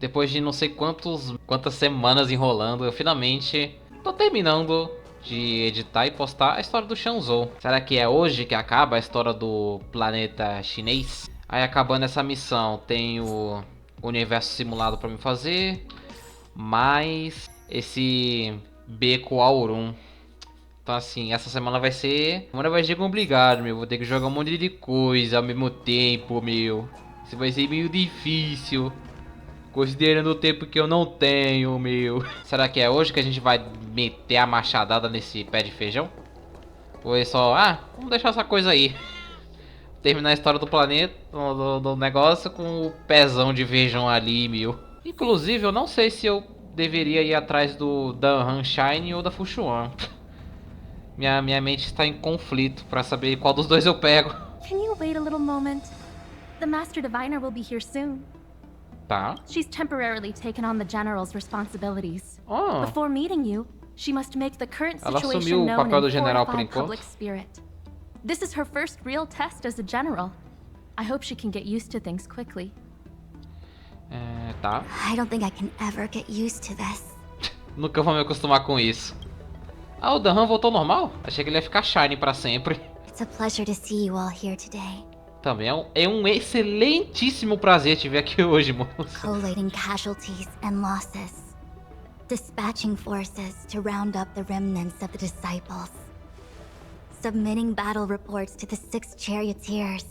Depois de não sei quantas semanas enrolando, eu finalmente tô terminando de editar e postar a história do Xianzhou. Será que é hoje que acaba a história do planeta chinês? Aí acabando essa missão, tem o universo simulado pra me fazer, mais esse beco Aurum. Então assim, essa semana vai ser complicado, meu. Vou ter que jogar um monte de coisa ao mesmo tempo, meu. Isso vai ser meio difícil, considerando o tempo que eu não tenho, meu. Será que é hoje que a gente vai meter a machadada nesse pé de feijão? Ou é só, vamos deixar essa coisa aí. Terminar a história do planeta, do negócio com o pezão de feijão ali, meu. Inclusive, eu não sei se eu deveria ir atrás do Dan Shine ou da Fushuan. Minha mente está em conflito pra saber qual dos dois eu pego. Can you wait a little moment? The Master Diviner will be here soon. Tá. She's temporarily taken on the General's responsibilities. Oh. Before meeting you, she must make the current Ela situation assumiu o known papel do and general por fortify enquanto. public spirit. This is her first real test as a general. I hope she can get used to things quickly. Tá. I don't think I can ever get used to this. Nunca vou me acostumar com isso. O Dan voltou ao normal? Achei que ele ia ficar shiny pra sempre. It's a pleasure to see you all here today. Também é um excelentíssimo prazer te ver aqui hoje, moço. Collating casualties and losses. Dispatching forces to round up the remnants of the disciples. Submitting battle reports to the 6 charioteers.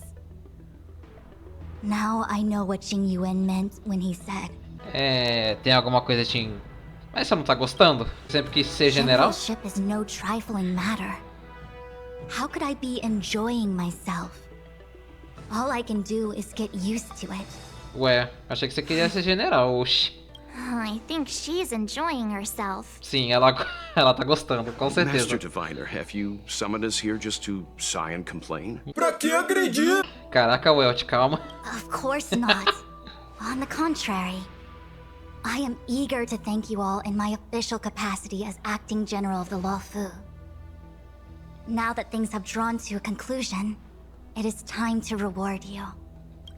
Now I know what Tingyuan meant when he said, Tem alguma coisa mas você não tá gostando? Sempre quis ser general? generalship is no trifling matter. How could I be enjoying myself? All I can do is get used to it. Ué, achei que você queria ser general, oxi. I think she's enjoying herself. Sim, ela tá gostando, com certeza. Master Diviner, have you summoned us here just to sigh and complain? Pra que agredir? Caraca, Welt, calma. Of course not. On the contrary, I am eager to thank you all in my official capacity as acting general of the Luofu. Now that things have drawn to a conclusion, it is time to reward you.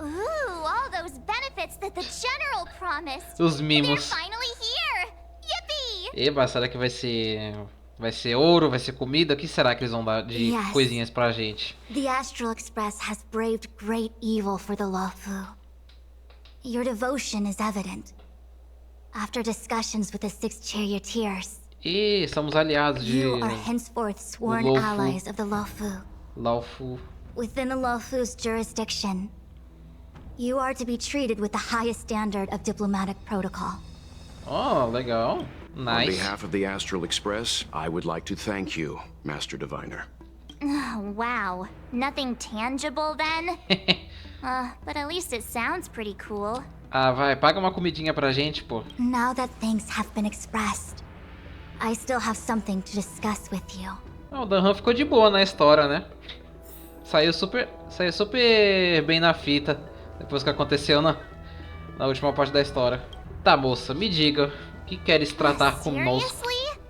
Ooh, all those benefits that the General promised. Os They're mimos. finally here. Yippee! Eba, será que vai ser ouro, vai ser comida? O que será que eles vão dar de Yes. coisinhas pra gente? The Astral Express has braved great evil for the Luofu. Your devotion is evident. After discussions with the 6 charioteers, E somos aliados de you are henceforth sworn Luofu. allies of the Luofu. Laofu. Within the Luofu's jurisdiction, you are to be treated with the highest standard of diplomatic protocol. Oh, legal. On Nice. behalf of the Astral Express, I would like to thank you, Master Diviner. Oh, wow. Nothing tangible then? But at least it sounds pretty cool. Vai, paga uma comidinha pra gente, pô. Now that things have been expressed, I still have something to discuss with you. O Dan ficou de boa na história, né? Saiu super bem na fita depois que aconteceu na última parte da história. Tá, moça, me diga, o que queres tratar conosco? Seriously?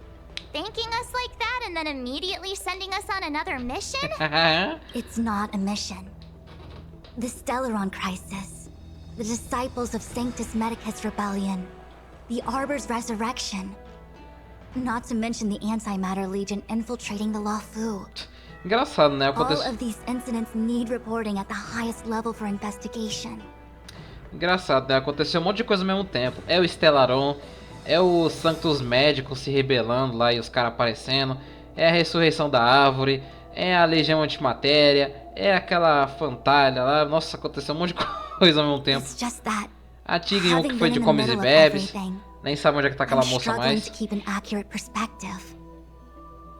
Thanking us like that and then immediately sending us on another mission? It's not a mission. The Stellaron crisis, the disciples of Sanctus Medicus rebellion, the Arbor's resurrection, not to mention the Antimatter Legion infiltrating the Luofu. Engraçado, né? All of these incidents need reporting at the highest level for investigation. Engraçado, né? Aconteceu um monte de coisa ao mesmo tempo. É o Stellaron, é o Sanctus Médicos se rebelando lá e os caras aparecendo, é a ressurreição da árvore, é a Legião Antimatéria, é aquela fantalha lá. Nossa, aconteceu um monte de coisa ao mesmo tempo. It's just that, A Tygyun que having foi been de in the comes e middle of bebes, everything, nem sabe onde é que tá aquela I'm moça struggling mais. to keep an accurate perspective.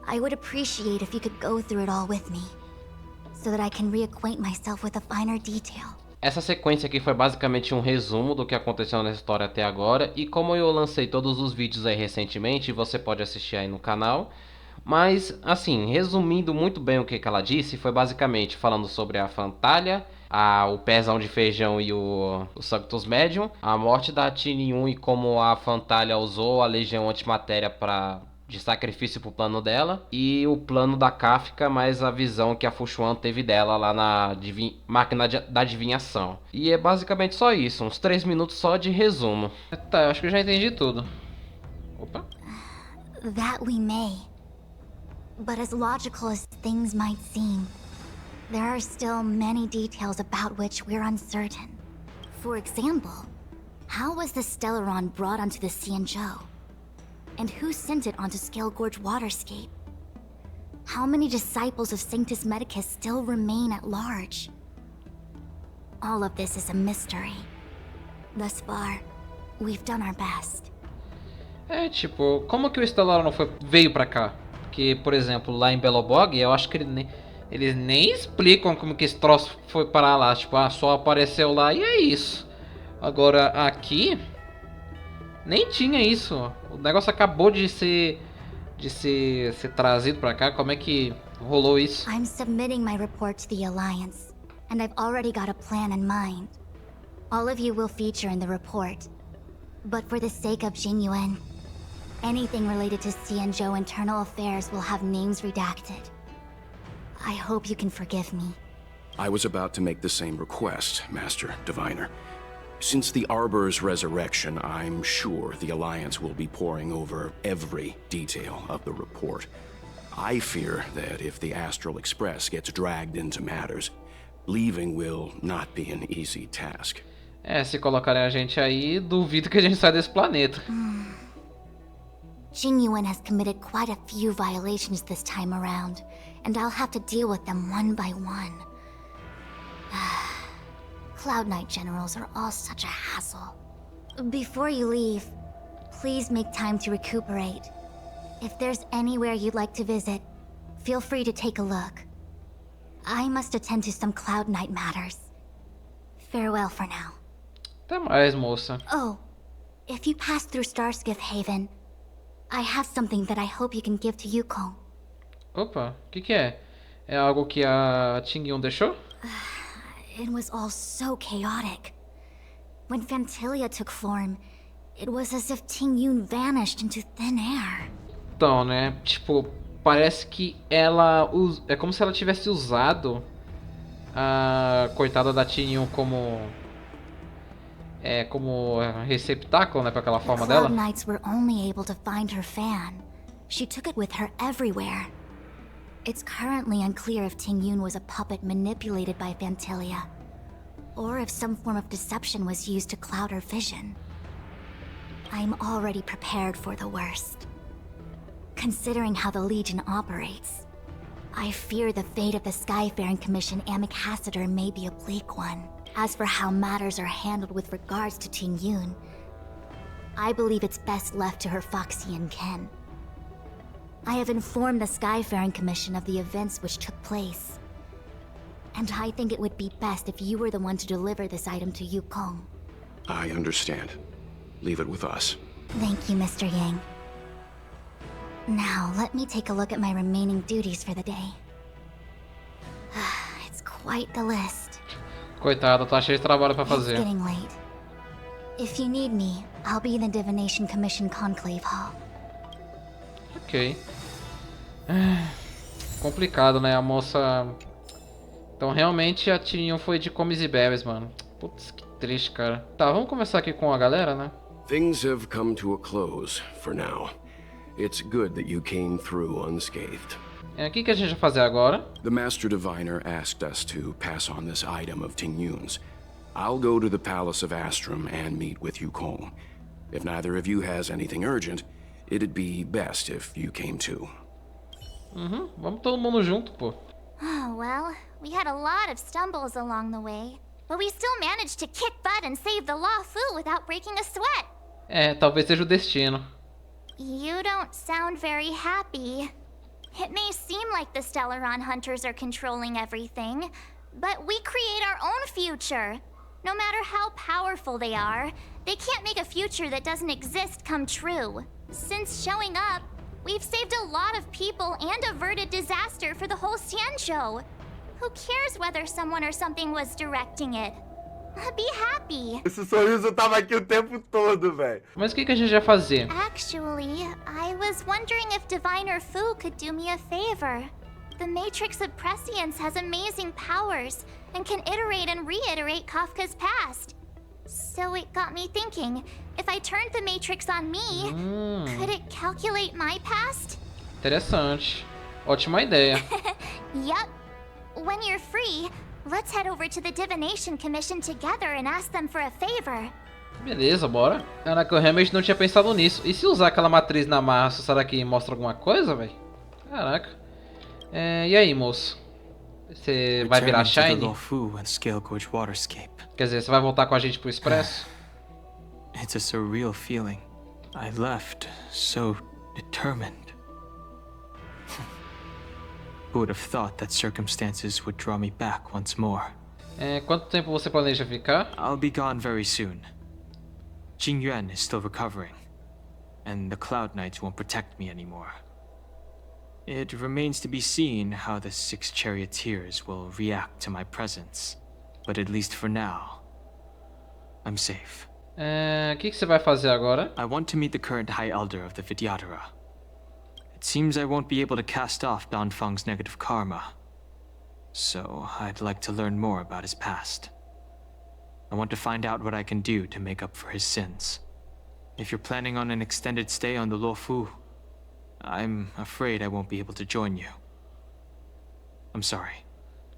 I would appreciate if you could go through it all with me, so that I can reacquaint myself with a finer detail. Essa sequência aqui foi basicamente um resumo do que aconteceu nessa história até agora. E como eu lancei todos os vídeos aí recentemente, você pode assistir aí no canal. Mas, assim, resumindo muito bem o que ela disse, foi basicamente falando sobre a Fantalha, o pezão de feijão e o Sanctus Medium, a morte da Tynyun e como a Fantalha usou a Legião Antimatéria para de sacrifício pro plano dela. E o plano da Kafka, mais a visão que a Fuxuan teve dela lá na máquina da adivinhação. E é basicamente só isso, uns 3 minutos só de resumo. Tá, eu acho que eu já entendi tudo. Opa. That we may. But as logical as things might seem, there are still many details about which we're uncertain. For example, how was the Stellaron brought onto the Xianzhou? And who sent it onto Scale Gorge Waterscape? How many disciples of Sanctus Medicus still remain at large? All of this is a mystery. Thus far, we've done our best. É, tipo, como que o Stellaron veio pra cá? Porque, por exemplo, lá em Belobog, eu acho que eles nem explicam como que esse troço foi parar lá. Tipo, só apareceu lá e é isso. Agora, aqui... nem tinha isso. O negócio acabou de ser trazido pra cá. Como é que rolou isso? I'm submitting my report to the Alliance, and I've already got a plan in mind. All of you will feature in the report. But for the sake of Jingyuan, anything related to Xianzhou internal affairs will have names redacted. I hope you can forgive me. I was about to make the same request, Master Diviner. Since the Arbor's resurrection, I'm sure the Alliance will be poring over every detail of the report. I fear that if the Astral Express gets dragged into matters, leaving will not be an easy task. É, se colocarem a gente aí, duvido que a gente saia desse planeta. Jingyuan has committed quite a few violations this time around, and I'll have to deal with them one by one. Cloud Knight generals are all such a hassle. Before you leave, please make time to recuperate. If there's anywhere you'd like to visit, feel free to take a look. I must attend to some Cloud Knight matters. Farewell for now. Até mais, moça. Oh, if you pass through Starskiff Haven, I have something that I hope you can give to Yukong. Opa, o que é? É algo que a Tingyun deixou? It was all so chaotic. When Fantilia took form, it was as if Tingyun vanished into thin air. Então, né? Tipo, parece que ela... é como se ela tivesse usado a coitada da Tingyun como... como receptáculo, né? Pra aquela forma dela. Cloud Knights were only able to find her fan. She took it with her everywhere. It's currently unclear if Tingyun was a puppet manipulated by Fantilia, or if some form of deception was used to cloud her vision. I'm already prepared for the worst. Considering how the Legion operates, I fear the fate of the Skyfaring Commission Ambassador may be a bleak one. As for how matters are handled with regards to Tingyun, I believe it's best left to her Foxian ken. I have informed the Skyfaring Commission of the events which took place, and I think it would be best if you were the one to deliver this item to Yukong. I understand. Leave it with us. Thank you, Mr. Yang. Now, let me take a look at my remaining duties for the day. It's quite the list. Coitada, tá cheio de trabalho pra It's fazer. getting late. If you need me, I'll be in the Divination Commission Conclave Hall. Ok. Complicado, né? A moça... Então, realmente, a Tingyun foi de comes e bebes, mano. Putz, que triste, cara. Tá, vamos começar aqui com a galera, né? Things have come to a close for now. It's good that you came through unscathed. O que a gente vai fazer agora? The Master Diviner asked us to pass on this item of Tingyun's. I'll go to the Palace of Astrum and meet with Yukong. If neither of you has anything urgent, it'd be best if you came too. Vamos todo mundo junto, pô. Oh, well, we had a lot of stumbles along the way, but we still managed to kick butt and save the Law Fu without breaking a sweat. É, talvez seja o destino. You don't sound very happy. It may seem like the Stellaron hunters are controlling everything, but we create our own future. No matter how powerful they are, they can't make a future that doesn't exist come true. Since showing up, we've saved a lot of people and averted disaster for the whole Xianzhou. Who cares whether someone or something was directing it? Be happy. Esse sorriso tava aqui o tempo todo, velho. Mas o que a gente vai fazer? Actually, I was wondering if Diviner Fu could do me a favor. The Matrix of Prescience has amazing powers and can iterate and reiterate Kafka's past. So it got me thinking, if I turned the Matrix on me, could it calculate my past? Interessante. Ótima ideia. Yup. When you're free, let's head over to the Divination Commission together and ask them for a favor. Beleza, bora. Caraca, eu realmente não tinha pensado nisso. E se usar aquela matriz na massa, será que mostra alguma coisa, velho? Caraca. E aí, moço? Você vai virar Shine? Quer dizer, você vai voltar com a gente pro Expresso? It's a surreal feeling. I left so determined. Who would have thought that circumstances would draw me back once more? Quanto tempo você planeja ficar? I'll be gone very soon. Tyngyan is still recovering, and the Cloud Knights won't protect me anymore. It remains to be seen how the 6 charioteers will react to my presence, but at least for now, I'm safe. O que você vai fazer agora? I want to meet the current High Elder of the Vidyadhara. It seems I won't be able to cast off Danfeng's negative karma, so I'd like to learn more about his past. I want to find out what I can do to make up for his sins. If you're planning on an extended stay on the Luofu, I'm afraid I won't be able to join you. I'm sorry.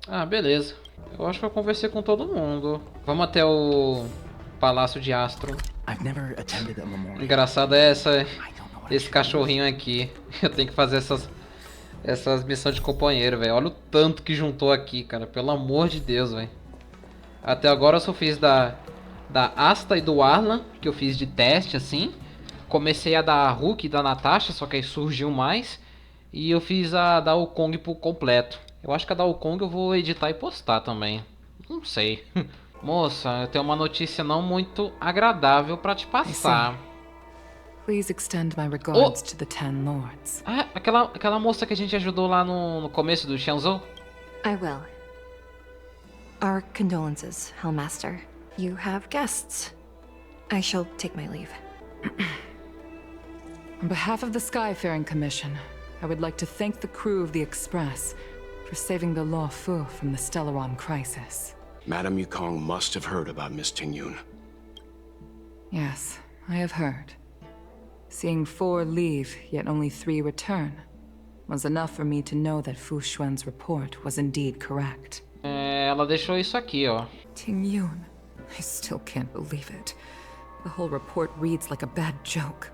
Ah, beleza. Eu acho que eu conversei com todo mundo. Vamos até o Palácio de Astro. Engraçado é esse cachorrinho aqui. Eu tenho que fazer essas missões de companheiro, velho. Olha o tanto que juntou aqui, cara. Pelo amor de Deus, velho. Até agora eu só fiz da Asta e do Arlan, que eu fiz de teste, assim. Comecei a da Hulk e da Natasha, só que aí surgiu mais. E eu fiz a da Wukong por completo. Eu acho que a da Wukong eu vou editar e postar também. Não sei. Moça, eu tenho uma notícia não muito agradável pra te passar. Please extend my regards to the Ten Lords. Ah, aquela moça que a gente ajudou lá no começo do Xianzhou? I will. Our condolences, Hellmaster. You have guests. I shall take my leave. On behalf of the Skyfaring Commission, I would like to thank the crew of the Express for saving the Luofu from the Stellaron crisis. Madame Yukong must have heard about Miss Tingyun. Yes, I have heard. Seeing 4 leave, yet only 3 return, was enough for me to know that Fu Xuan's report was indeed correct. Ela deixou isso aqui, ó. Tingyun. I still can't believe it. The whole report reads like a bad joke.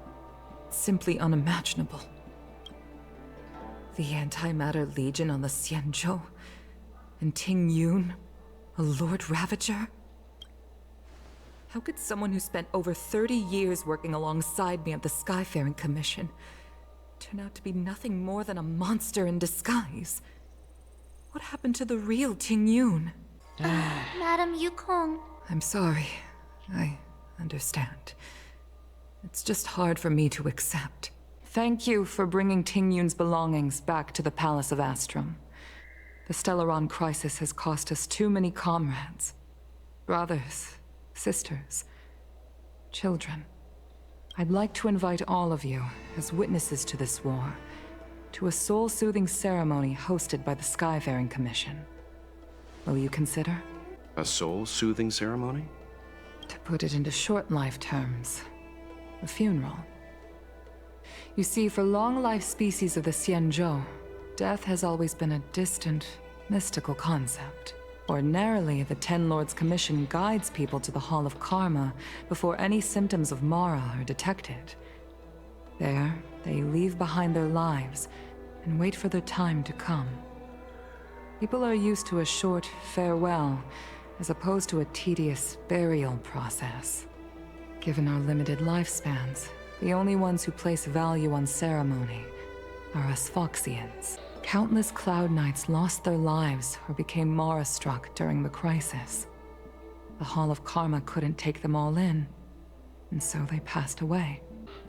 It's simply unimaginable. The Antimatter Legion on the Xianzhou, and Tingyun, a Lord Ravager? How could someone who spent over 30 years working alongside me at the Skyfaring Commission turn out to be nothing more than a monster in disguise? What happened to the real Tingyun? Madame Yukong. I'm sorry. I understand. It's just hard for me to accept. Thank you for bringing Tingyun's belongings back to the Palace of Astrum. The Stellaron crisis has cost us too many comrades. Brothers, sisters, children. I'd like to invite all of you, as witnesses to this war, to a soul-soothing ceremony hosted by the Skyfaring Commission. Will you consider? A soul-soothing ceremony? To put it into short life terms, a funeral. You see, for long-life species of the Xianzhou, death has always been a distant, mystical concept. Ordinarily, the Ten Lords Commission guides people to the Hall of Karma before any symptoms of Mara are detected. There, they leave behind their lives and wait for their time to come. People are used to a short farewell as opposed to a tedious burial process. Given our limited lifespans, the only ones who place value on ceremony are us Foxians. Countless Cloud Knights lost their lives or became Mara-struck during the crisis. The Hall of Karma couldn't take them all in, and so they passed away.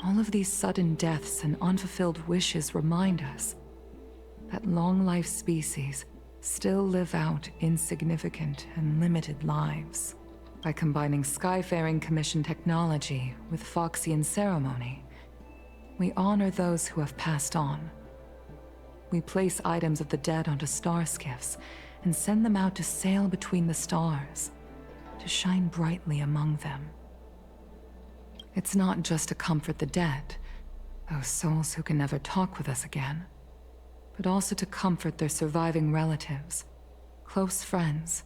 All of these sudden deaths and unfulfilled wishes remind us that long-life species still live out insignificant and limited lives. By combining Skyfaring Commission technology with Foxian ceremony, we honor those who have passed on. We place items of the dead onto star skiffs and send them out to sail between the stars, to shine brightly among them. It's not just to comfort the dead, those souls who can never talk with us again, but also to comfort their surviving relatives, close friends,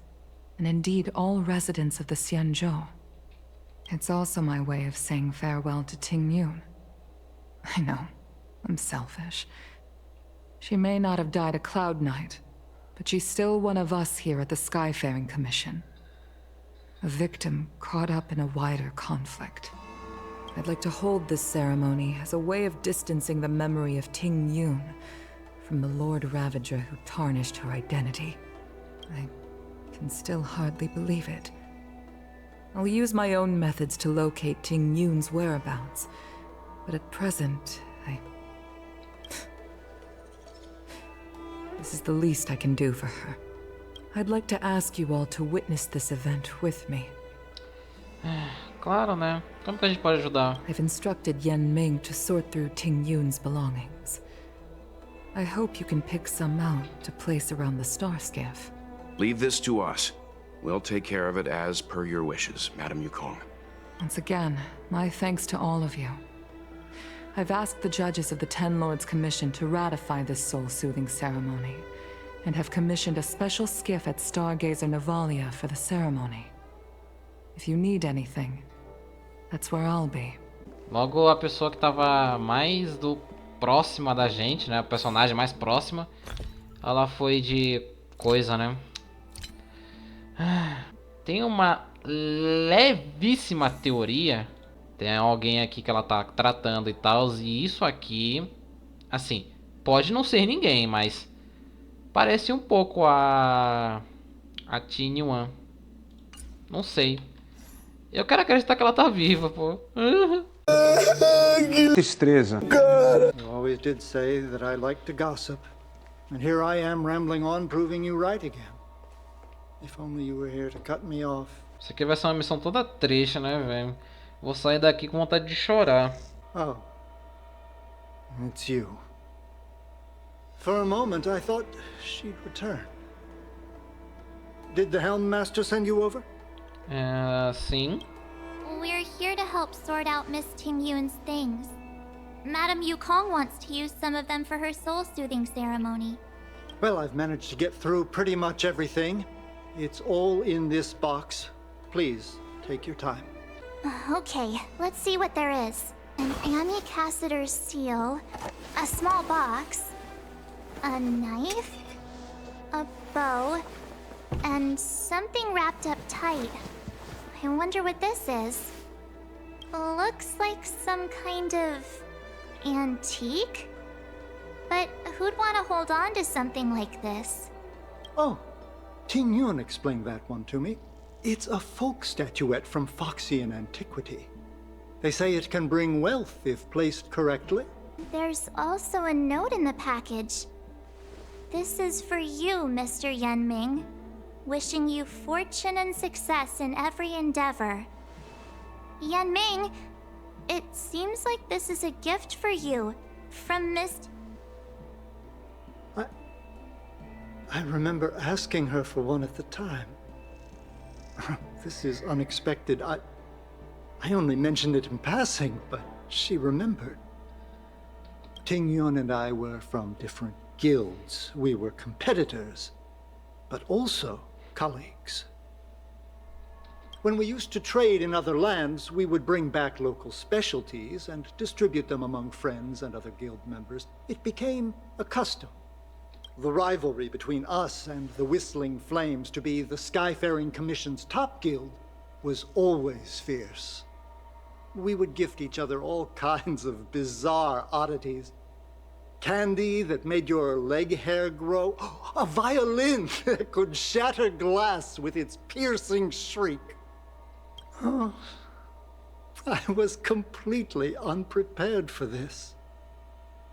and indeed all residents of the Xianzhou. It's also my way of saying farewell to Tingyun. I know, I'm selfish. She may not have died a Cloud Knight, but she's still one of us here at the Skyfaring Commission. A victim caught up in a wider conflict. I'd like to hold this ceremony as a way of distancing the memory of Tingyun from the Lord Ravager who tarnished her identity. I can still hardly believe it. I'll use my own methods to locate Tingyun's whereabouts, but at present, This is the least I can do for her. I'd like to ask you all to witness this event with me. Claro, né? Como que a gente pode ajudar? I've instructed Yan Ming to sort through Tingyun's belongings. I hope you can pick some out to place around the star skiff. Leave this to us. We'll take care of it as per your wishes, Madame Yukong. Once again, my thanks to all of you. I've asked the judges of the Ten Lords Commission to ratify this soul-soothing ceremony, and have commissioned a special skiff at Stargazer Navalia for the ceremony. If you need anything, that's where I'll be. Logo a pessoa que tava mais próxima da gente, né? A personagem mais próxima, ela foi de coisa, né? Tem uma levíssima teoria. Tem alguém aqui que ela tá tratando e tal. E isso aqui, assim, pode não ser ninguém, mas parece um pouco a Tynyuan. Não sei. Eu quero acreditar que ela tá viva, pô. Que destreza. You always did say that I like to gossip. And here I am rambling on, proving you right again. If only you were here to cut me off. Isso aqui vai ser uma missão toda triste, né, velho? Vou sair daqui com vontade de chorar. Oh. It's you. For a moment, I thought she'd return. Did the Helm Master send you over? Sim. We're here to help sort out Miss Tingyun's things. Madame Yukong wants to use some of them for her soul-soothing ceremony. Well, I've managed to get through pretty much everything. It's all in this box. Please, take your time. Okay, let's see what there is. An amicassator's seal, a small box, a knife, a bow, and something wrapped up tight. I wonder what this is. Looks like some kind of antique? But who'd want to hold on to something like this? Oh, Tingyun explained that one to me. It's a folk statuette from Foxian antiquity. They say it can bring wealth if placed correctly. There's also a note in the package. This is for you, Mr. Yanming. Wishing you fortune and success in every endeavor. Yanming, it seems like this is a gift for you from Miss... I remember asking her for one at the time. This is unexpected. I only mentioned it in passing, but she remembered. Tingyun and I were from different guilds. We were competitors, but also colleagues. When we used to trade in other lands, we would bring back local specialties and distribute them among friends and other guild members. It became a custom. The rivalry between us and the Whistling Flames to be the Skyfaring Commission's top guild was always fierce. We would gift each other all kinds of bizarre oddities. Candy that made your leg hair grow. A violin that could shatter glass with its piercing shriek. Oh, I was completely unprepared for this.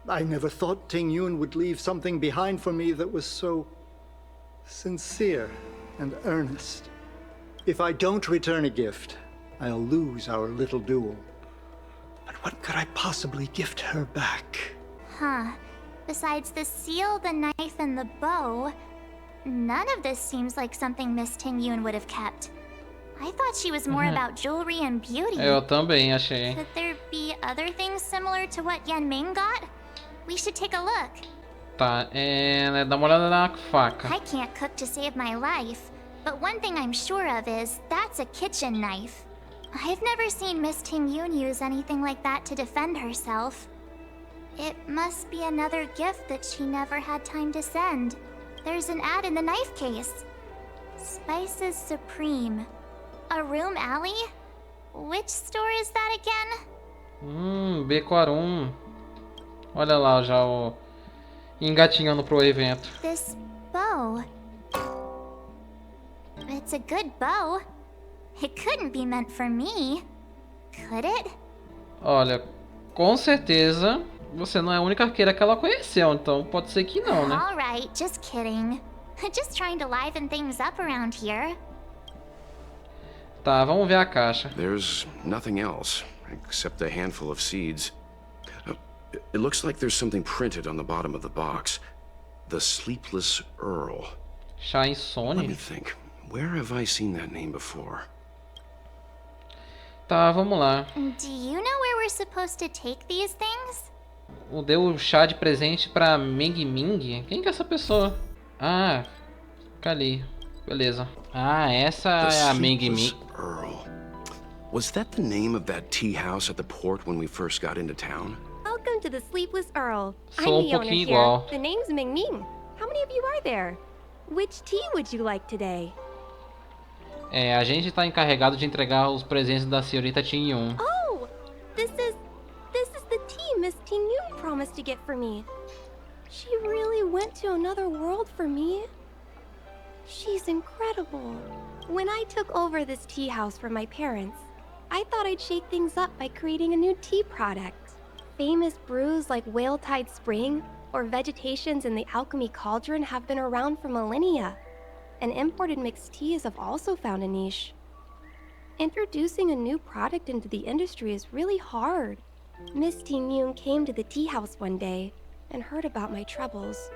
I never thought Tingyun would leave something behind for me that was so sincere and earnest. If I don't return a gift, I'll lose our little duel. But what could I possibly gift her back? Huh. Besides the seal, the knife, and the bow, none of this seems like something Miss Tingyun would have kept. I thought she was more about jewelry and beauty. Eu também achei. Could there be other things similar to what Yanming got? We should take a look. Tá, dá uma olhada na faca. I can't cook to save my life, but one thing I'm sure of is that's a kitchen knife. I've never seen Miss Tingyun use anything like that to defend herself. It must be another gift that she never had time to send. There's an ad in the knife case. Spices Supreme. A room alley? Which store is that again? Beco Arum. Olha lá já o engatinhando pro evento. This bow. It's a good bow. It couldn't be meant for me, could it? Olha, com certeza você não é a única arqueira que ela conheceu, então pode ser que não, né? Alright, just kidding. Just trying to liven things up around here. Tá, vamos ver a caixa. There's nothing else, except a handful of seeds. It looks like there's something printed on the bottom of the box. The Sleepless Earl. Chá Let me insônia? think. Where have I seen that name before? Tá, vamos lá. Do you know where we're supposed to take these things? Deu o chá de presente pra Ming Ming? Quem que é essa pessoa? Ah, Kali. Beleza. Ah, essa é a Ming Ming. Earl. Was that the name of that tea house at the port when we first got into town? Welcome to the Sleepless Earl. Sou I'm the owner pouquinho here. igual. The name's Ming Ming. How many of you are there? Which tea would you like today? A gente tá encarregado de entregar os presentes da senhorita Tingyun. Oh, this is the tea Miss Tingyun promised to get for me. She really went to another world for me. She's incredible. When I took over this tea house from my parents, I thought I'd shake things up by creating a new tea product. Famous brews like Whale Tide Spring or Vegetations in the Alchemy Cauldron have been around for millennia, and imported mixed teas have also found a niche. Introducing a new product into the industry is really hard. Miss Tingyun came to the tea house one day and heard about my troubles.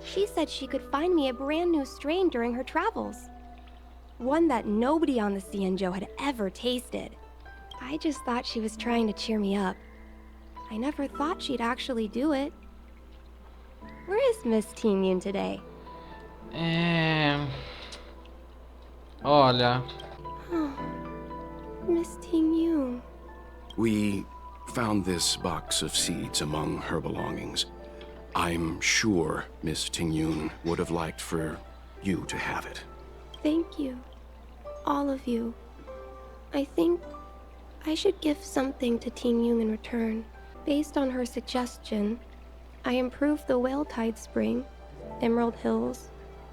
She said she could find me a brand new strain during her travels. One that nobody on the Xianzhou had ever tasted. I just thought she was trying to cheer me up. I never thought she'd actually do it. Where is Miss Tingyun today? Olha. Miss Tingyun. We found this box of seeds among her belongings. I'm sure Miss Tingyun would have liked for you to have it. Thank you. All of you. I think I should give something to Tingyun in return. Based on her suggestion, I improved the Whale Tide Spring, Emerald Hills,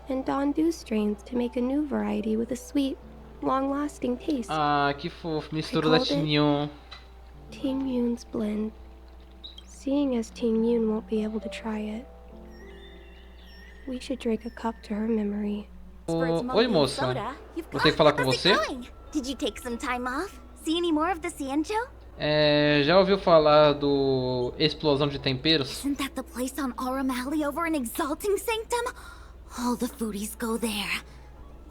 and Dawn Dew strains to make a new variety with a sweet, long-lasting taste. Ah, que fofo. Mistura da Tingyun. Tingyun's blend. Seeing as Tingyun won't be able to try it, we should drink a cup to her memory. Oi, moça. Vou ter que falar com você? Did you take some time off? See any more of the Xianzhou? Já ouviu falar do Explosão de Temperos? Isn't that the place on Aurum Alley over in Exalting Sanctum? All the foodies go there.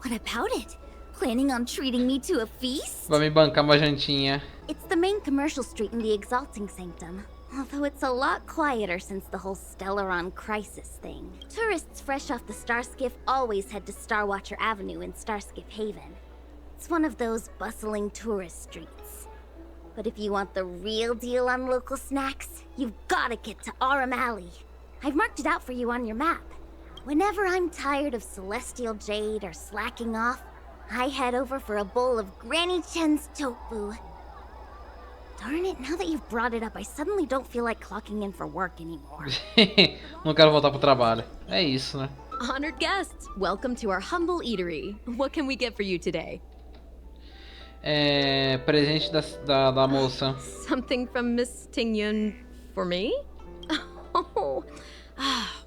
What about it? Planning on treating me to a feast? Vai me bancar uma jantinha. It's the main commercial street in the Exalting Sanctum. Although it's a lot quieter since the whole Stellaron crisis thing. Tourists fresh off the Starskiff always head to Starwatcher Avenue in Starskiff Haven. It's one of those bustling tourist streets. But if you want the real deal on local snacks, you've gotta get to Aurum Alley. I've marked it out for you on your map. Whenever I'm tired of Celestial Jade or slacking off, I head over for a bowl of Granny Chen's tofu. Darn it, now that you've brought it up, I suddenly don't feel like clocking in for work anymore. Não quero voltar pro trabalho. É isso, né? Honored guests, welcome to our humble eatery. What can we get for you today? Presente da moça. Something from Miss Tingyun for me? Oh,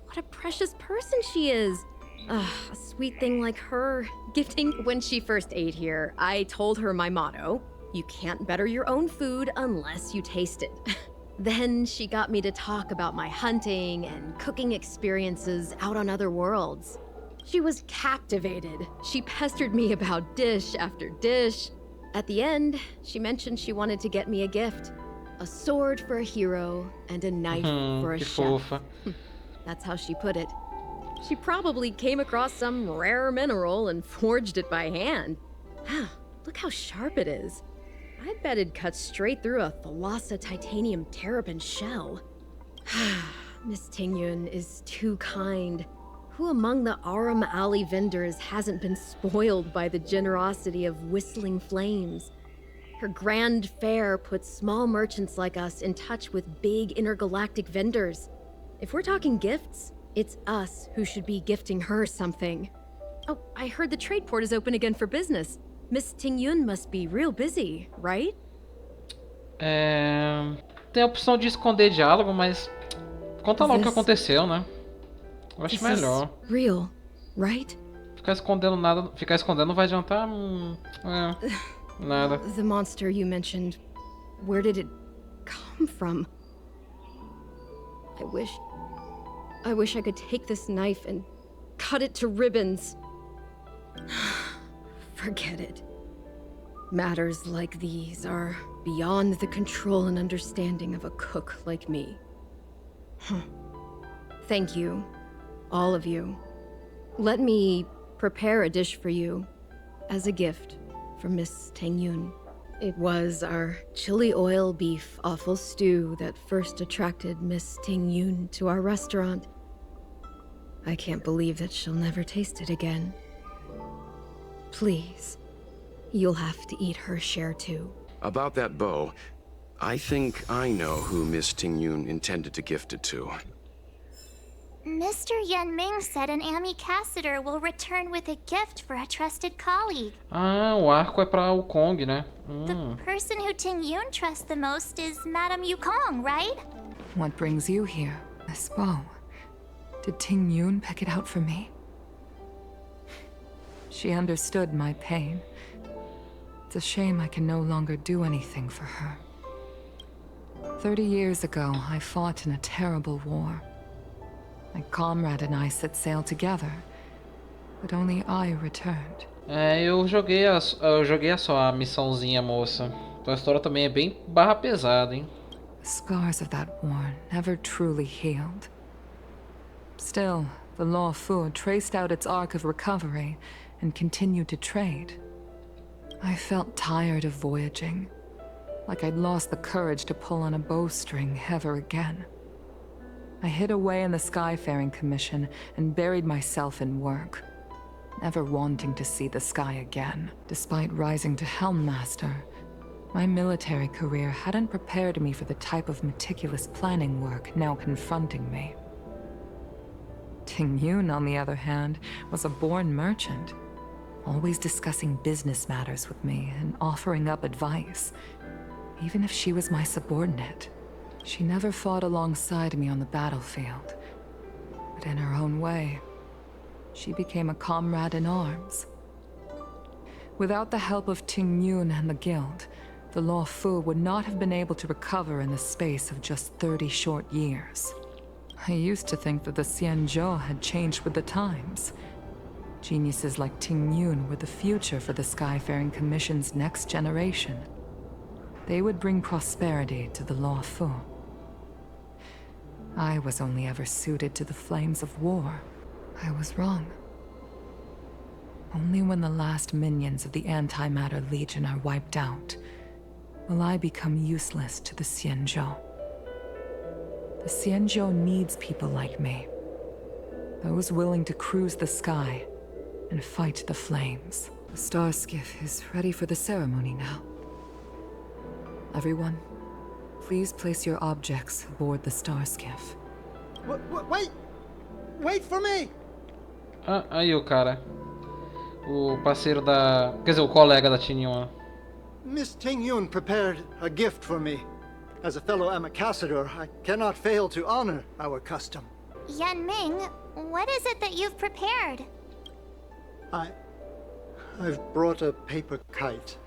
what a precious person she is. A sweet thing like her, gifting. When she first ate here, I told her my motto: you can't better your own food unless you taste it. Then she got me to talk about my hunting and cooking experiences out on other worlds. She was captivated. She pestered me about dish after dish. At the end, she mentioned she wanted to get me a gift. A sword for a hero and a knife for a chef. That's how she put it. She probably came across some rare mineral and forged it by hand. Look how sharp it is. I bet it'd cut straight through a Thalassa titanium terrapin shell. Miss Tingyun is too kind. Who among the Aram Alley vendors hasn't been spoiled by the generosity of whistling flames? Her grand fare puts small merchants like us in touch with big intergalactic vendors. If we're talking gifts, it's us who should be gifting her something. Oh, I heard the trade port is open again for business. Miss Tingyun must be real busy, right? Tem a opção de esconder diálogo, mas conta logo o que aconteceu, né? Eu acho melhor. Real, right? Ficar escondendo não vai adiantar nada. The monster you mentioned, where did it come from? I wish I could take this knife and cut it to ribbons. Forget it. Matters like these are beyond the control and understanding of a cook like me. Thank you, all of you. Let me prepare a dish for you as a gift from Miss Tingyun. It was our chili oil beef offal stew that first attracted Miss Tingyun to our restaurant. I can't believe that she'll never taste it again. Please, you'll have to eat her share too. About that bow, I think I know who Miss Tingyun intended to gift it to. Mr. Yanming said an ambassador will return with a gift for a trusted colleague. O arco é pra o Kong, né? The person who Tingyun trusts the most is Madame Yukong, right? What brings you here? This bow. Did Tingyun pick it out for me? She understood my pain. It's a shame I can no longer do anything for her. 30 years ago, I fought in a terrible war. My comrade and I set sail together, but only I returned. Eu joguei só a missãozinha, moça. Então a história também é bem barra pesada, hein? The scars of that war never truly healed. Still, the Law Fu traced out its arc of recovery and continued to trade. I felt tired of voyaging, like I'd lost the courage to pull on a bowstring ever again. I hid away in the Skyfaring Commission and buried myself in work, never wanting to see the sky again. Despite rising to Helm Master, my military career hadn't prepared me for the type of meticulous planning work now confronting me. Tingyun, on the other hand, was a born merchant, always discussing business matters with me and offering up advice, even if she was my subordinate. She never fought alongside me on the battlefield, but in her own way, she became a comrade in arms. Without the help of Tingyun and the Guild, the Law Fu would not have been able to recover in the space of just 30 short years. I used to think that the Xianzhou had changed with the times. Geniuses like Tingyun were the future for the Skyfaring Commission's next generation. They would bring prosperity to the Law Fu. I was only ever suited to the flames of war. I was wrong. Only when the last minions of the Antimatter Legion are wiped out will I become useless to the Xianzhou. The Xianzhou needs people like me. Those willing to cruise the sky and fight the flames. The star skiff is ready for the ceremony now. Everyone, please place your objects aboard the star skiff. Wait! Wait for me! Aí o cara. O parceiro da... Quer dizer, o colega da Tingyun. Miss Tingyun prepared a gift for me. As a fellow ambassador, I cannot fail to honor our custom. Yanming, what is it that you've prepared? I've brought a paper kite.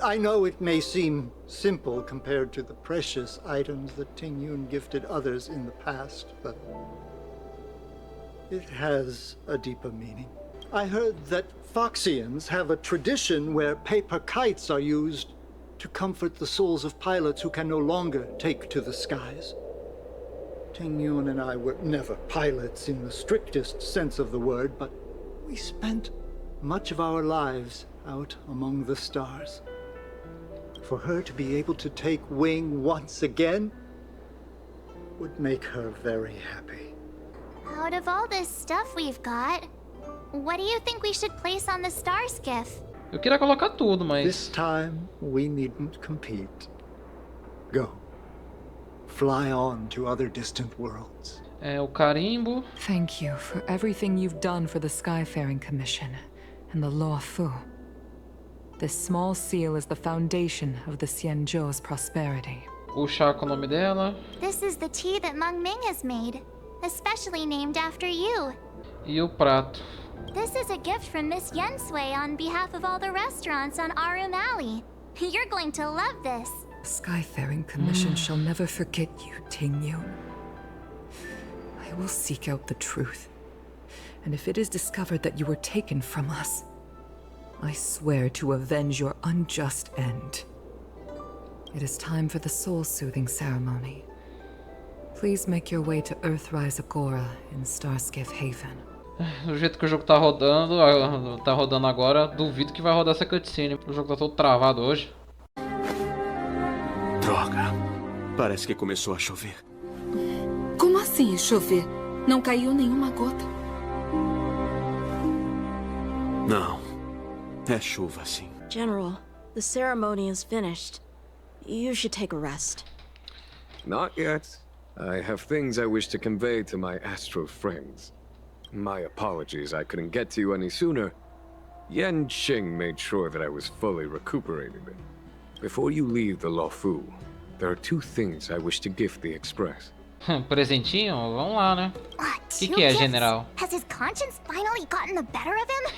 I know it may seem simple compared to the precious items that Tingyun gifted others in the past, but it has a deeper meaning. I heard that Foxians have a tradition where paper kites are used to comfort the souls of pilots who can no longer take to the skies. Tingyun and I were never pilots in the strictest sense of the word, but we spent much of our lives out among the stars. For her to be able to take wing once again would make her very happy. Out of all this stuff we've got, what do you think we should place on the star skiff? Eu queria colocar tudo, mas... This time, we needn't compete. Go. Fly on to other distant worlds. É, o carimbo. Thank you for everything you've done for the Skyfaring Commission and the Law Fu. This small seal is the foundation of the Xianzhou's prosperity. O chá com o nome dela. This is the tea that Meng Ming has made, especially named after you. E o prato. This is a gift from Miss Yensui on behalf of all the restaurants on Arum Alley. You're going to love this. The Skyfaring Commission shall never forget you, Tingyun. I will seek out the truth. And if it is discovered that you were taken from us, I swear to avenge your unjust end. It is time for the soul-soothing ceremony. Please make your way to Earthrise Agora in Starskiff Haven. Do jeito que o jogo tá rodando agora, duvido que vai rodar essa cutscene. O jogo tá todo travado hoje. Droga. Parece que começou a chover. Como assim chover? Não caiu nenhuma gota. Não. É chuva, sim. General, the ceremony is finished. You should take a rest. Not yet. I have things I wish to convey to my astral friends. My apologies I couldn't get to you any sooner. Yan Qing made sure that I was fully recuperated. Before you leave the Luofu, there are two things I wish to gift the Express. Presentinho? Vamos lá, né? Que é, general? Has his conscience finally gotten the better of him?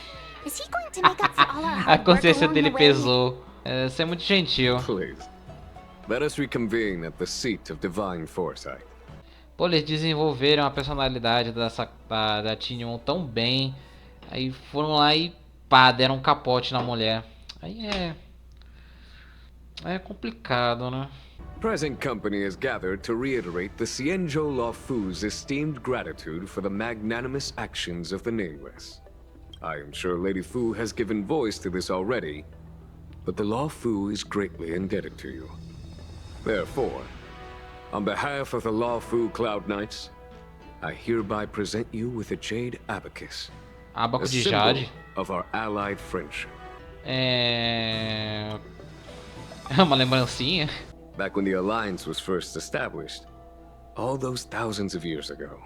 Is he going to make up for all our hard A consciência work along dele the way? pesou. Você é muito gentil. Please. Let us reconvene at the seat of divine foresight. Pô, eles desenvolveram a personalidade da Tingyun tão bem. Aí foram lá e pá, deram um capote na mulher. Aí é complicado, né? Present company is gathered to reiterate the Xianzhou Luofu's esteemed gratitude for the magnanimous actions of the Nameless. I am sure Lady Fu has given voice to this already, but the Luofu is greatly indebted to you. Therefore, on behalf of the Luofu Cloud Knights, I hereby present you with a jade abacus, Abaco a de symbol jade. of our allied friendship. É uma lembrancinha. Back when the Alliance was first established, all those thousands of years ago,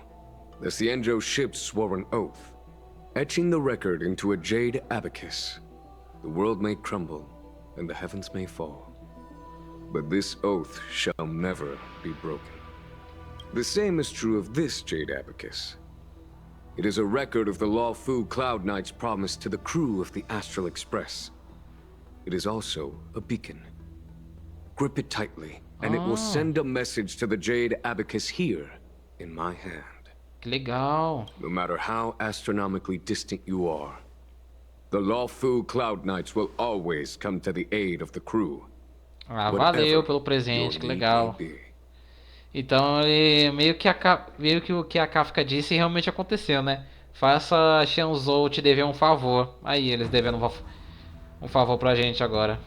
the Xianzhou ships swore an oath, etching the record into a jade abacus. The world may crumble, and the heavens may fall, but this oath shall never be broken. The same is true of this jade abacus. It is a record of the Luofu Cloud Knight's promise to the crew of the Astral Express. It is also a beacon. Grip it tightly, and it will send a message to the jade abacus here, in my hand. Que legal. No matter how astronomically distant you are, the Luofu Cloud Knights will always come to the aid of the crew. Ah, valeu pelo presente, que legal. Então, meio que o que a Kafka disse realmente aconteceu, né? Faça a Xianzhou te dever um favor. Aí, eles devendo um favor pra gente agora.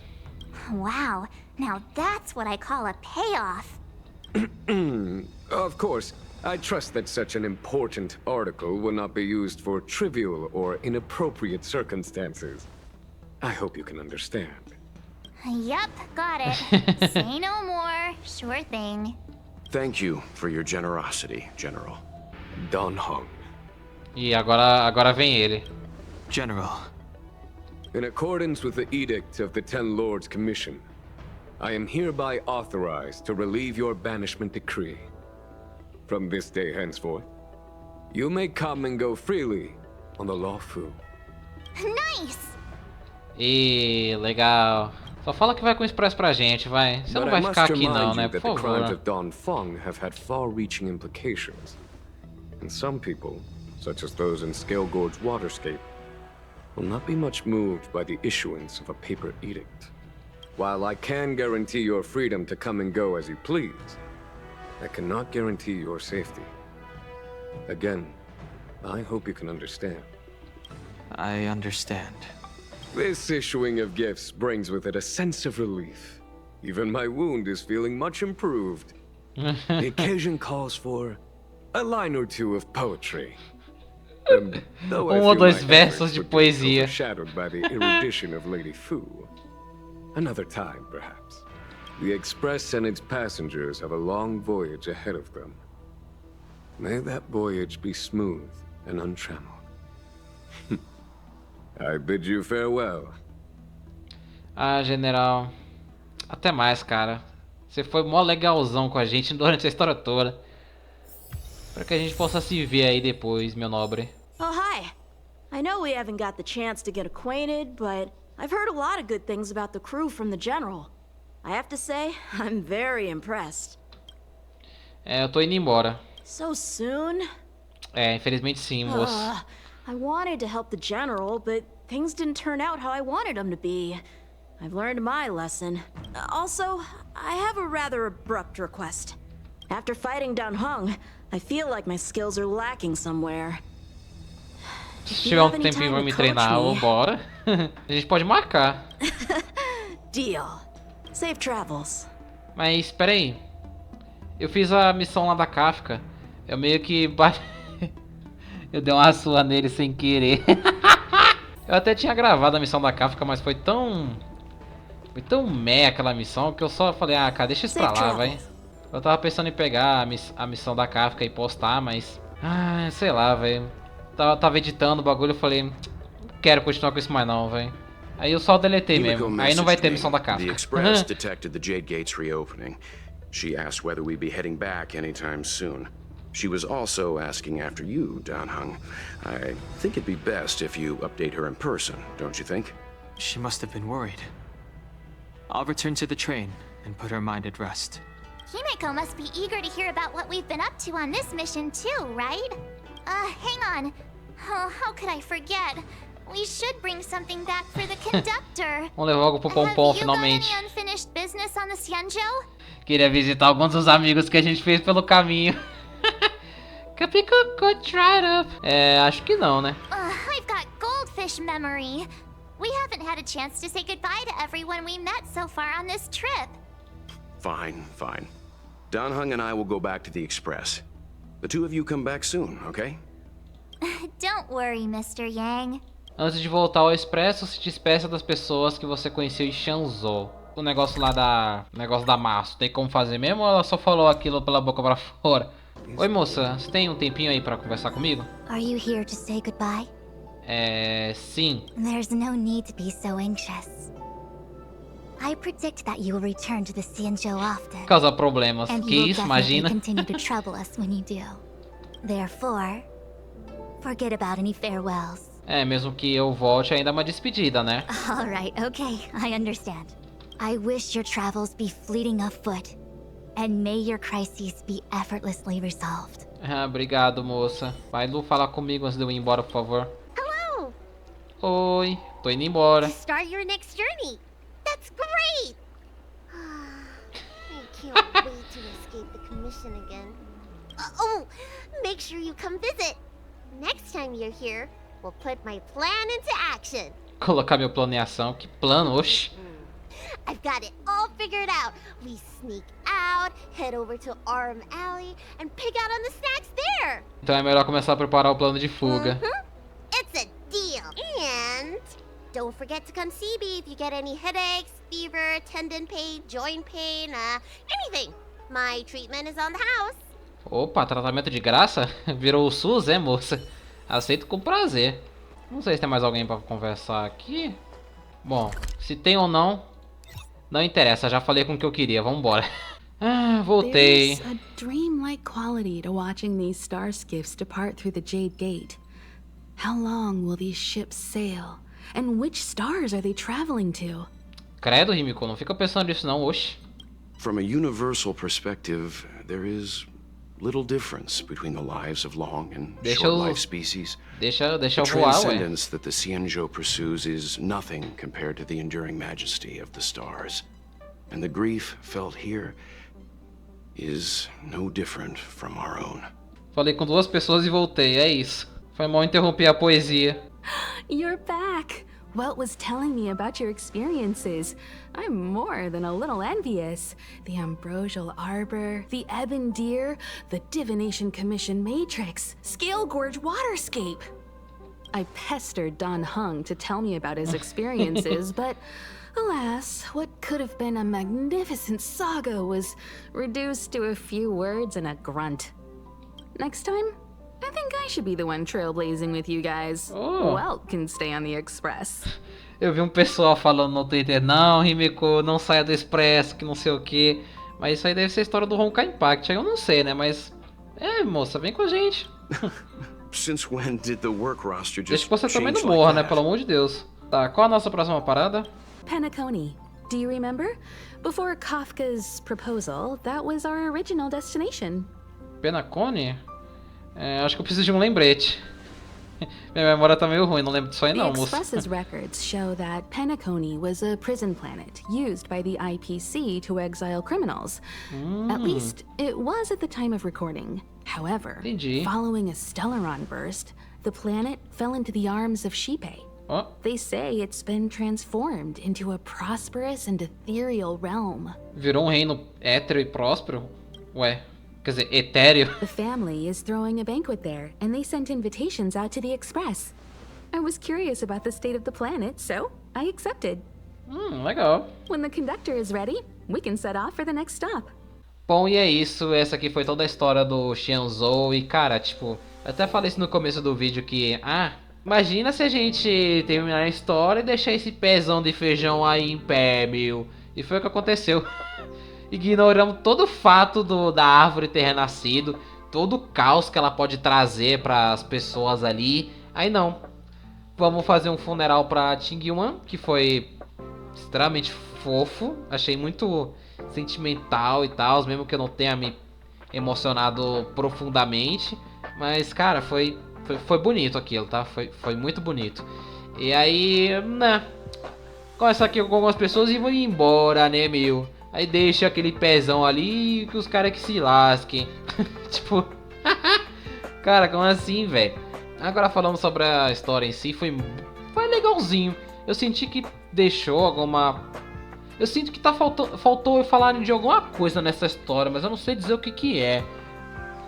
Wow, now that's what I call a payoff. Of course, I trust that such an important article will not be used for trivial or inappropriate circumstances. I hope you can understand. Yup, got it. Say no more. Sure thing. Thank you for your generosity, General. Don Hong. E agora vem ele. General. In accordance with the edict of the Ten Lords Commission, I am hereby authorized to relieve your banishment decree. From this day henceforth, you may come and go freely on the Luofu. Nice! E legal. Só fala que vai com o Express pra gente, vai. Você não vai ficar aqui não, né? Por The crimes favor. of Dongfeng have had far-reaching implications. And some people, such as those in Scale Gorge Waterscape, will not be much moved by the issuance of a paper edict. While I can guarantee your freedom to come and go as you please, I cannot guarantee your safety. Again, I hope you can understand. I understand. This issuing of gifts brings with it a sense of relief. Even my wound is feeling much improved. The occasion calls for a line or two of poetry. Though I Ou feel dois my versos efforts de would be poesia. overshadowed by the erudition of Lady Fu. Another time, perhaps. The Express and its passengers have a long voyage ahead of them. May that voyage be smooth and untrammeled. I bid you farewell. Ah, general. Até mais, cara. Você foi mó legalzão com a gente durante a história toda. Para que a gente possa se ver aí depois, meu nobre. Oh, hi. I know we haven't got the chance to get acquainted, but I've heard a lot of good things about the crew from the General. I have to say, I'm very impressed. É, eu tô indo embora. So soon? É, infelizmente sim, moço. I wanted to help the General, but things didn't turn out how I wanted them to be. I've learned my lesson. Also, I have a rather abrupt request. After fighting Dan Heng, I feel like my skills are lacking somewhere. Se tiver um tempinho pra me treinar, vambora. A gente pode marcar. Deal. Safe travels. Mas, espera aí. Eu fiz a missão lá da Kafka. Eu meio que bate... Eu dei uma surra nele sem querer. Eu até tinha gravado a missão da Kafka, mas foi tão meh aquela missão que eu só falei, ah, cara, deixa isso pra lá, vai. Eu tava pensando em pegar a missão da Kafka e postar, mas... Ah, sei lá, velho. Tava editando o bagulho, eu falei, não quero continuar com isso mais não, velho. Aí eu só deletei mesmo. Aí não vai ter missão da Kafka. The Express detected the Jade Gates reopening. She asked whether we'd be heading back anytime soon. She was also asking after you, Dan Heng. I think it'd be best if you update her in person, don't you think? She must have been worried. I'll return to the train and put her mind at rest. Himeko must be eager to hear about what we've been up to on this mission too, right? Hang on. Oh, how could I forget? We should bring something back for the conductor. Vamos levar algo pro Pompom finalmente. Have you got any unfinished business on the Xianzhou? Queria visitar alguns dos amigos que a gente fez pelo caminho. Capicoco tried up. É, acho que não, né? I've got goldfish memory. We haven't had a chance to say goodbye to everyone we met so far on this trip. Fine, fine. Dan Heng and I will go back to the Express. The two of you come back soon, okay? Don't worry, Mr. Yang. Antes de voltar ao Expresso, se despeça das pessoas que você conheceu em Xianzhou. O negócio lá da Maço, tem como fazer mesmo ou ela só falou aquilo pela boca pra fora? Oi, moça, você tem um tempinho aí pra conversar comigo? Are you here to say goodbye? Sim. There's no need to be so anxious. I predict that you will return to the Xianzhou often. Causar problemas. And Que you will isso, definitely imagina. continue to trouble us when you do. Therefore, forget about any farewells. É, mesmo que eu volte, ainda é uma despedida, né? All right, okay, I understand. I wish your travels be fleeting of foot, and may your crises be effortlessly resolved. Ah, obrigado, moça. Vai, Lu, falar comigo antes de eu ir embora, por favor. Hello! Oi, tô indo embora. Start your next journey. That's great! I can't wait to escape the commission again. Oh, make sure you come visit. Next time you're here, we'll put my plan into action. Colocar meu plano em ação. Que plano, oxi. I've got it all figured out. We sneak out, head over to Arm Alley, and pick out on the snacks there. Então é melhor começar a preparar o plano de fuga. It's a deal. And don't forget to come see me if you get any headaches, fever, tendon pain, joint pain, anything. My treatment is on the house. Opa, tratamento de graça? Virou o SUS, é, moça? Aceito com prazer. Não sei se tem mais alguém pra conversar aqui. Bom, se tem ou não, não interessa. Já falei com o que eu queria. Vambora. Ah, voltei. There's a dreamlike quality to watching these star skiffs depart through the Jade Gate. How long will these ships sail And which stars are they traveling to? Credo, Himiko, não fica pensando nisso não, oxe. From a universal perspective, there is little difference between the lives of long and short-lived species. Deixa eu The voar, ué. transcendence that the Xianzhou pursues is nothing compared to the enduring majesty of the stars. And the grief felt here is no different from our own. Falei com duas pessoas e voltei, é isso. Foi mal interromper a poesia. You're back. Welt was telling me about your experiences. I'm more than a little envious. The Ambrosial Arbor, the Ebon Deer, the Divination Commission Matrix, Scale Gorge Waterscape. I pestered Don Hung to tell me about his experiences, but alas, what could have been a magnificent saga was reduced to a few words and a grunt. Next time, I think I should be the one trailblazing with you guys. Oh. Welt can stay on the Express. Eu vi um pessoal falando no Twitter, não, Himiko, não saia do Expresso, que não sei o que. Mas isso aí deve ser a história do Honkai Impact, aí eu não sei, né, mas... moça, vem com a gente. Since when did the work roster just Deixa que você também não change morra, like né, that? pelo amor de Deus. Tá, qual a nossa próxima parada? Penacony. Do you remember? Before Kafka's proposal, that was our original destination. Penacony? Acho que eu preciso de um lembrete. Minha memória tá meio ruim, não lembro disso aí não, The moça. Express's records show that Penacony was a prison planet used by the IPC to exile criminals. At least, it was at the time of recording. However, Entendi. following a Stellaron burst, the planet fell into the arms of Xipe. Oh. They say it's been transformed into a prosperous and ethereal realm. Virou um reino hétero e próspero? Ué, quer dizer, etéreo. The family is throwing a banquet there, and they sent invitations out to the Express. I was curious about the state of the planet, so I accepted. Legal. When the conductor is ready, we can set off for the next stop. Bom, e é isso. Essa aqui foi toda a história do Xianzhou. E, cara, tipo, eu até falei isso no começo do vídeo que... imagina se a gente terminar a história e deixar esse pezão de feijão aí em pé, meu. E foi o que aconteceu. Ignoramos todo o fato da árvore ter renascido. Todo o caos que ela pode trazer para as pessoas ali. Aí não. Vamos fazer um funeral pra Tyngyuan, que foi extremamente fofo. Achei muito sentimental e tal, mesmo que eu não tenha me emocionado profundamente. Mas, cara, foi bonito aquilo, tá? Foi muito bonito. E aí, né? Conversa aqui com algumas pessoas e vou embora, né, meu? Aí deixa aquele pezão ali e que os caras que se lasquem. Tipo... Cara, como assim, velho? Agora falando sobre a história em si, foi legalzinho. Eu senti que deixou alguma... Eu sinto que faltou falarem de alguma coisa nessa história, mas eu não sei dizer o que é.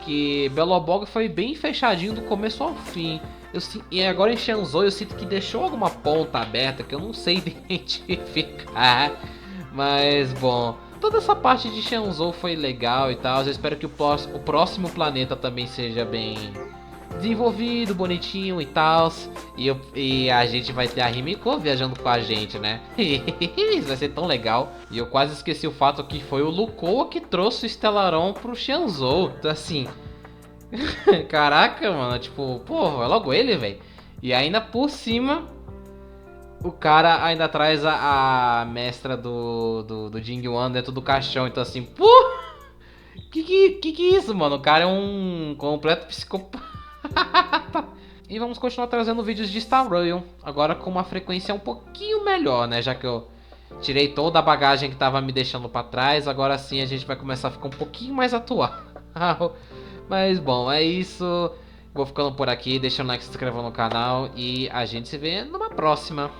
Que Belobog foi bem fechadinho do começo ao fim. E agora em Xianzhou eu sinto que deixou alguma ponta aberta que eu não sei identificar. Mas bom, toda essa parte de Xianzhou foi legal e tal. Eu espero que o próximo planeta também seja bem desenvolvido, bonitinho e tal. E a gente vai ter a Himiko viajando com a gente, né? Isso vai ser tão legal. E eu quase esqueci o fato que foi o Lukoa que trouxe o Stellaron pro Xianzhou. Então assim... Caraca, mano, tipo, porra, é logo ele, velho. E ainda por cima, o cara ainda traz a mestra do Jing-Yuan dentro do caixão. Então assim, pô, que é isso, mano? O cara é um completo psicopata. E vamos continuar trazendo vídeos de starrail, agora com uma frequência um pouquinho melhor, né? Já que eu tirei toda a bagagem que tava me deixando pra trás, agora sim a gente vai começar a ficar um pouquinho mais atual. Mas bom, é isso. Vou ficando por aqui, deixa o like, se inscreva no canal e a gente se vê numa próxima.